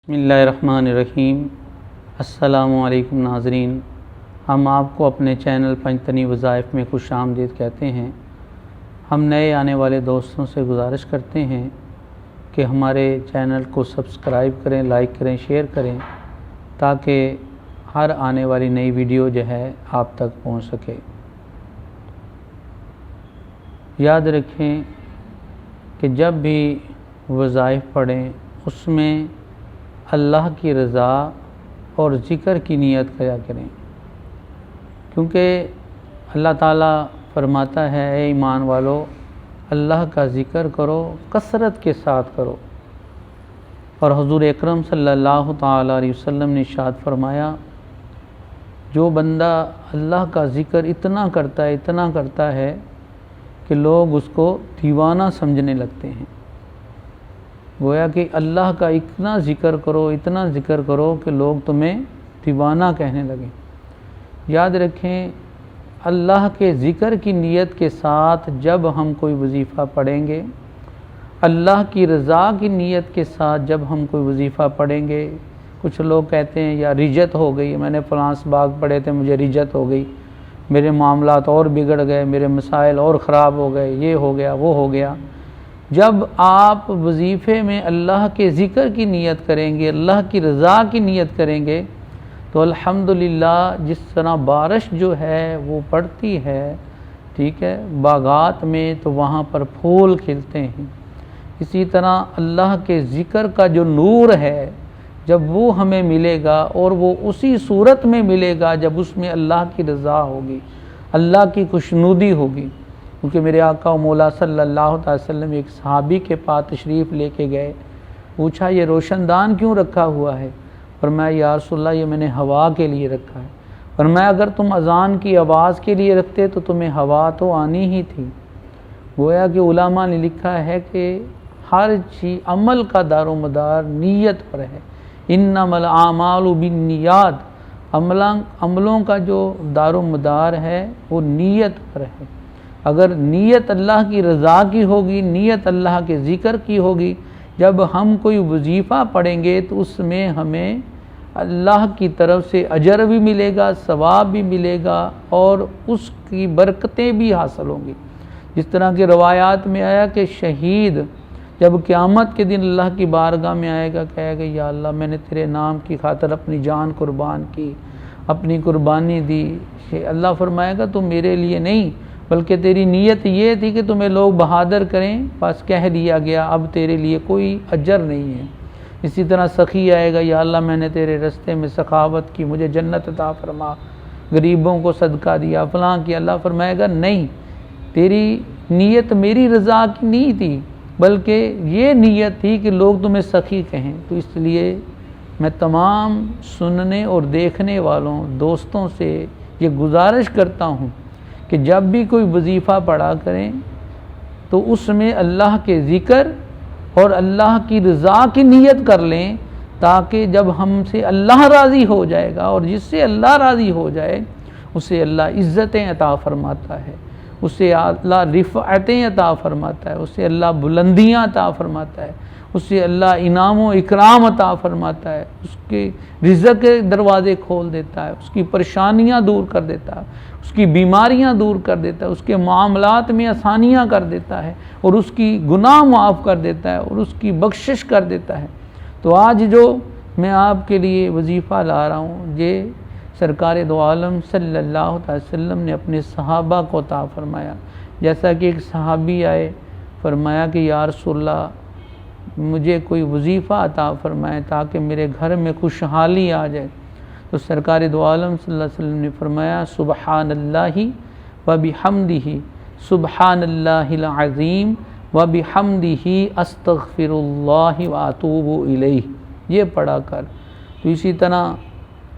بسم اللہ الرحمن الرحیم۔ السلام علیکم ناظرین، ہم آپ کو اپنے چینل پنجتنی وظائف میں خوش آمدید کہتے ہیں۔ ہم نئے آنے والے دوستوں سے گزارش کرتے ہیں کہ ہمارے چینل کو سبسکرائب کریں، لائک کریں، شیئر کریں تاکہ ہر آنے والی نئی ویڈیو جو ہے آپ تک پہنچ سکے۔ یاد رکھیں کہ جب بھی وظائف پڑھیں اس میں اللہ کی رضا اور ذکر کی نیت کیا کریں، کیونکہ اللہ تعالیٰ فرماتا ہے اے ایمان والو اللہ کا ذکر کرو، کثرت کے ساتھ کرو۔ اور حضور اکرم صلی اللہ تعالیٰ علیہ وسلم نے ارشاد فرمایا جو بندہ اللہ کا ذکر اتنا کرتا ہے کہ لوگ اس کو دیوانہ سمجھنے لگتے ہیں۔ گویا کہ اللہ کا اتنا ذکر کرو کہ لوگ تمہیں دیوانہ کہنے لگیں۔ یاد رکھیں اللہ کے ذکر کی نیت کے ساتھ جب ہم کوئی وظیفہ پڑھیں گے، اللہ کی رضا کی نیت کے ساتھ جب ہم کوئی وظیفہ پڑھیں گے، کچھ لوگ کہتے ہیں یا رجت ہو گئی، میں نے فلاں باغ پڑھے تھے مجھے رجت ہو گئی، میرے معاملات اور بگڑ گئے، میرے مسائل اور خراب ہو گئے، یہ ہو گیا وہ ہو گیا۔ جب آپ وظیفے میں اللہ کے ذکر کی نیت کریں گے، اللہ کی رضا کی نیت کریں گے تو الحمدللہ جس طرح بارش جو ہے وہ پڑتی ہے، ٹھیک ہے، باغات میں تو وہاں پر پھول کھلتے ہیں، اسی طرح اللہ کے ذکر کا جو نور ہے جب وہ ہمیں ملے گا اور وہ اسی صورت میں ملے گا جب اس میں اللہ کی رضا ہوگی، اللہ کی خوشنودی ہوگی۔ کیونکہ میرے آقا و مولا صلی اللہ علیہ وسلم ایک صحابی کے پاس تشریف لے کے گئے، پوچھا یہ روشن دان کیوں رکھا ہوا ہے؟ فرمایا یا رسول اللہ یہ میں نے ہوا کے لیے رکھا ہے۔ فرمایا اگر تم اذان کی آواز کے لیے رکھتے تو تمہیں ہوا تو آنی ہی تھی۔ گویا کہ علماء نے لکھا ہے کہ ہر چیز عمل کا دار و مدار نیت پر ہے، انما الاعمال بالنیات، عملوں کا جو دار و مدار ہے وہ نیت پر ہے۔ اگر نیت اللہ کی رضا کی ہوگی، نیت اللہ کے ذکر کی ہوگی، جب ہم کوئی وظیفہ پڑھیں گے تو اس میں ہمیں اللہ کی طرف سے اجر بھی ملے گا، ثواب بھی ملے گا اور اس کی برکتیں بھی حاصل ہوں گی۔ جس طرح کی روایات میں آیا کہ شہید جب قیامت کے دن اللہ کی بارگاہ میں آئے گا، کہے گا یا اللہ میں نے تیرے نام کی خاطر اپنی جان قربان کی، اپنی قربانی دی۔ اللہ فرمائے گا تو میرے لیے نہیں بلکہ تیری نیت یہ تھی کہ تمہیں لوگ بہادر کریں، بس کہہ دیا گیا، اب تیرے لیے کوئی اجر نہیں ہے۔ اسی طرح سخی آئے گا یا اللہ میں نے تیرے رستے میں سخاوت کی، مجھے جنت عطا فرما، غریبوں کو صدقہ دیا، فلاں کیا۔ اللہ فرمائے گا نہیں، تیری نیت میری رضا کی نہیں تھی بلکہ یہ نیت تھی کہ لوگ تمہیں سخی کہیں۔ تو اس لیے میں تمام سننے اور دیکھنے والوں دوستوں سے یہ گزارش کرتا ہوں کہ جب بھی کوئی وظیفہ پڑھا کریں تو اس میں اللہ کے ذکر اور اللہ کی رضا کی نیت کر لیں، تاکہ جب ہم سے اللہ راضی ہو جائے گا، اور جس سے اللہ راضی ہو جائے اسے اللہ عزتیں عطا فرماتا ہے، اسے اللہ رفعتیں عطا فرماتا ہے، اسے اللہ بلندیاں عطا فرماتا ہے، اسے اللہ انعام و اکرام عطا فرماتا ہے، اس کے رزق کے دروازے کھول دیتا ہے، اس کی پریشانیاں دور کر دیتا ہے، اس کی بیماریاں دور کر دیتا ہے، اس کے معاملات میں آسانیاں کر دیتا ہے اور اس کی گناہ معاف کر دیتا ہے اور اس کی بخشش کر دیتا ہے۔ تو آج جو میں آپ کے لیے وظیفہ لا رہا ہوں یہ سرکار دو عالم صلی اللہ علیہ وسلم نے اپنے صحابہ کو عطا فرمایا۔ جیسا کہ ایک صحابی آئے، فرمایا کہ یا رسول اللہ مجھے کوئی وظیفہ عطا فرمائے تاکہ میرے گھر میں خوشحالی آ جائے۔ تو سرکار دو عالم صلی اللہ علیہ وسلم نے فرمایا سبحان اللہ و بحمدہ، سبحان اللہ العظیم و بحمدہ استغفر اللہ و اتوب الیہ، یہ پڑھا کر۔ تو اسی طرح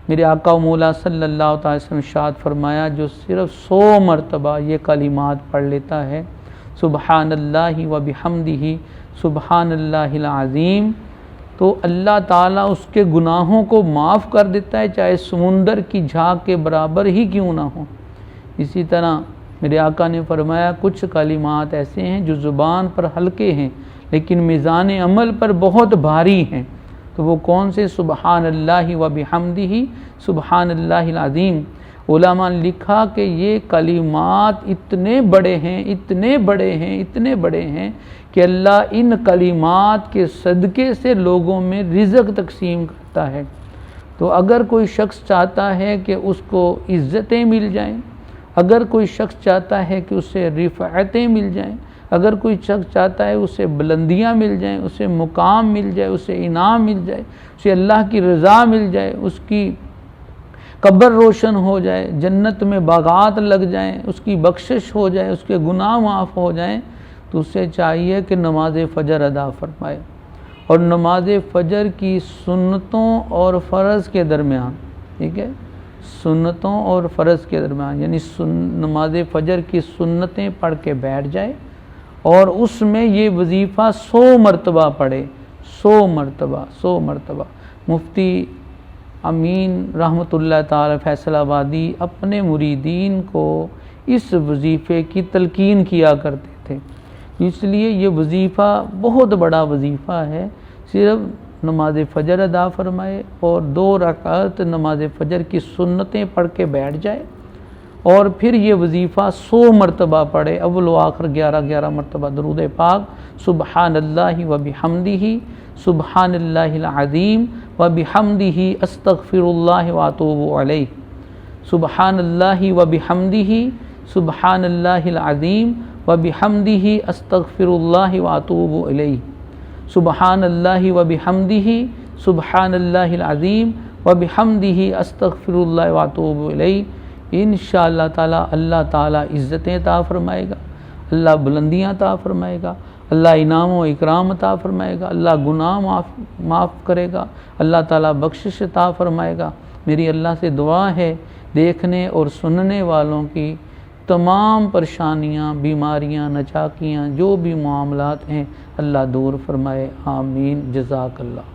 میرے آقا و مولا صلی اللہ علیہ وسلم ارشاد فرمایا جو صرف 100 مرتبہ یہ کلمات پڑھ لیتا ہے، سبحان اللہ و بحمدہ سبحان اللہ العظیم، تو اللہ تعالیٰ اس کے گناہوں کو معاف کر دیتا ہے، چاہے سمندر کی جھاگ کے برابر ہی کیوں نہ ہو۔ اسی طرح میرے آقا نے فرمایا کچھ کلمات ایسے ہیں جو زبان پر ہلکے ہیں لیکن میزان عمل پر بہت بھاری ہیں۔ تو وہ کون سے؟ سبحان اللہ و بحمدہ سبحان اللہ العظیم۔ علماء نے لکھا کہ یہ کلمات اتنے بڑے ہیں، اتنے بڑے ہیں، اتنے بڑے ہیں کہ اللہ ان کلمات کے صدقے سے لوگوں میں رزق تقسیم کرتا ہے۔ تو اگر کوئی شخص چاہتا ہے کہ اس کو عزتیں مل جائیں، اگر کوئی شخص چاہتا ہے کہ اسے رفعتیں مل جائیں، اگر کوئی شخص چاہتا ہے اسے بلندیاں مل جائیں، اسے مقام مل جائے، اسے انعام مل جائے، اسے اللہ کی رضا مل جائے، اس کی قبر روشن ہو جائے، جنت میں باغات لگ جائیں، اس کی بخشش ہو جائے، اس کے گناہ معاف ہو جائیں، تو اسے چاہیے کہ نماز فجر ادا فرمائے۔ اور نماز فجر کی سنتوں اور فرض کے درمیان، ٹھیک ہے، سنتوں اور فرض کے درمیان یعنی نماز فجر کی سنتیں پڑھ کے بیٹھ جائے اور اس میں یہ وظیفہ 100 مرتبہ پڑھے، 100 مرتبہ۔ مفتی امین رحمۃ اللہ تعالی فیصل آبادی اپنے مریدین کو اس وظیفے کی تلقین کیا کرتے تھے، اس لیے یہ وظیفہ بہت بڑا وظیفہ ہے۔ صرف نماز فجر ادا فرمائے اور 2 رکعت نماز فجر کی سنتیں پڑھ کے بیٹھ جائے اور پھر یہ وظیفہ 100 مرتبہ پڑھے، اول و آخر 11 مرتبہ درود پاک، سبحان اللہ و بحمدہ سبحان اللہ العظیم و بحمدہ استغفر اللہ و اتوب علیہ، سبحان اللہ و بحمدہ سبحان اللہ العظیم و بحمدہ استغفر اللہ و اتوب علیہ، سبحان اللہ و بحمدہ سبحان اللہ العظیم و بحمدہ استغفر اللہ و اتوب علیہ۔ انشاءاللہ تعالی اللہ تعالی عزتیں عطا فرمائے گا، اللہ بلندیاں عطا فرمائے گا، اللہ انعام و اکرام عطا فرمائے گا، اللہ گناہ معاف کرے گا، اللہ تعالی بخشش عطا فرمائے گا۔ میری اللہ سے دعا ہے دیکھنے اور سننے والوں کی تمام پریشانیاں، بیماریاں، نچاکیاں، جو بھی معاملات ہیں اللہ دور فرمائے، آمین، جزاک اللہ۔